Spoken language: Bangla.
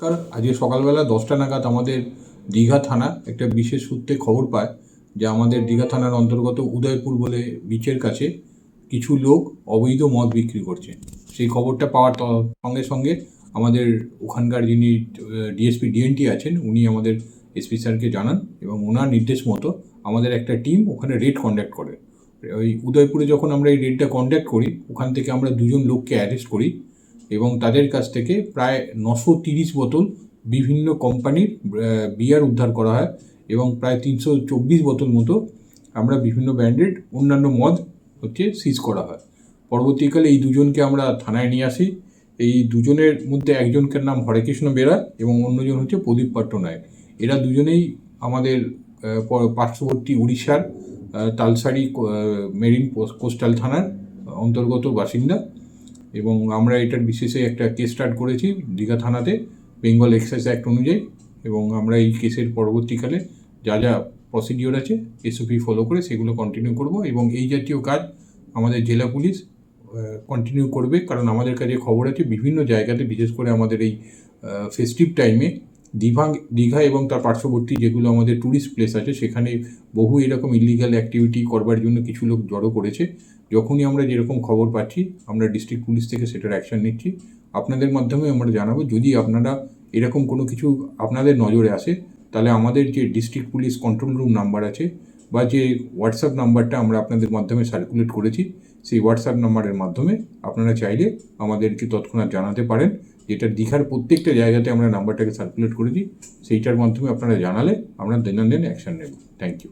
নমস্কার। আজকে সকালবেলা 10টা নাগাদ আমাদের দীঘা থানা একটা বিশেষ সূত্রে খবর পায় যে আমাদের দীঘা থানার অন্তর্গত উদয়পুর বলে বিচের কাছে কিছু লোক অবৈধ মদ বিক্রি করছে। সেই খবরটা পাওয়ার সঙ্গে সঙ্গে আমাদের ওখানকার যিনি ডিএসপি ডিএনটি আছেন উনি আমাদের এসপি স্যারকে জানান এবং ওনার নির্দেশ মতো আমাদের একটা টিম ওখানে রেড কন্ডাক্ট করে। ওই উদয়পুরে যখন আমরা এই রেডটা কন্ডাক্ট করি ওখান থেকে আমরা 2জন লোককে অ্যারেস্ট করি এবং তাদের কাছ থেকে প্রায় 930 বোতল বিভিন্ন কোম্পানির বিয়ার উদ্ধার করা হয় এবং প্রায় 324 বোতল মতো আমরা বিভিন্ন ব্র্যান্ডেড অন্যান্য মদ সিজ করা হয়। পরবর্তীকালে এই দুজনকে আমরা থানায় নিয়ে আসি। এই দুজনের মধ্যে একজনকার নাম হরেকৃষ্ণ বেরা এবং অন্যজন হচ্ছে প্রদীপ পট্টনায়ক। এরা দুজনেই আমাদের পার্শ্ববর্তী উড়িষ্যার তালসারি মেরিন কোস্টাল থানার অন্তর্গত বাসিন্দা এবং আমরা এটার বিশেষে একটা কেস স্টার্ট করেছি দীঘা থানাতে বেঙ্গল এক্সাইজ অ্যাক্ট অনুযায়ী এবং আমরা এই কেসের পরবর্তীকালে যা যা প্রসিডিওর আছে এসওপি ফলো করে সেগুলো কন্টিনিউ করব এবং এই জাতীয় কাজ আমাদের জেলা পুলিশ কন্টিনিউ করবে, কারণ আমাদের কাছে খবর আছে বিভিন্ন জায়গাতে বিশেষ করে আমাদের এই ফেস্টিভ টাইমে দীঘা এবং তার পার্শ্ববর্তী যেগুলো আমাদের ট্যুরিস্ট প্লেস আছে সেখানে বহু এরকম ইলিগাল অ্যাক্টিভিটি করবার জন্য কিছু লোক জড়ো করেছে। যখনই আমরা যেরকম খবর পাচ্ছি আমরা ডিস্ট্রিক্ট পুলিশ থেকে সেটার অ্যাকশন নিচ্ছি। আপনাদের মাধ্যমে আমরা জানাবো যদি আপনারা এরকম কোনো কিছু আপনাদের নজরে আসে তাহলে আমাদের যে district police control room number আছে বা যে হোয়াটসঅ্যাপ নাম্বারটা আমরা আপনাদের মাধ্যমে সার্কুলেট করেছি সেই হোয়াটসঅ্যাপ নাম্বারের মাধ্যমে আপনারা চাইলে আমাদেরকে তৎক্ষণাৎ জানাতে পারেন, যেটা দীঘার প্রত্যেকটা জায়গাতে আমরা নাম্বারটাকে সার্কুলেট করেছি। সেইটার মাধ্যমে আপনারা জানালে আমরা দৈনন্দিন অ্যাকশন নেব। Thank you.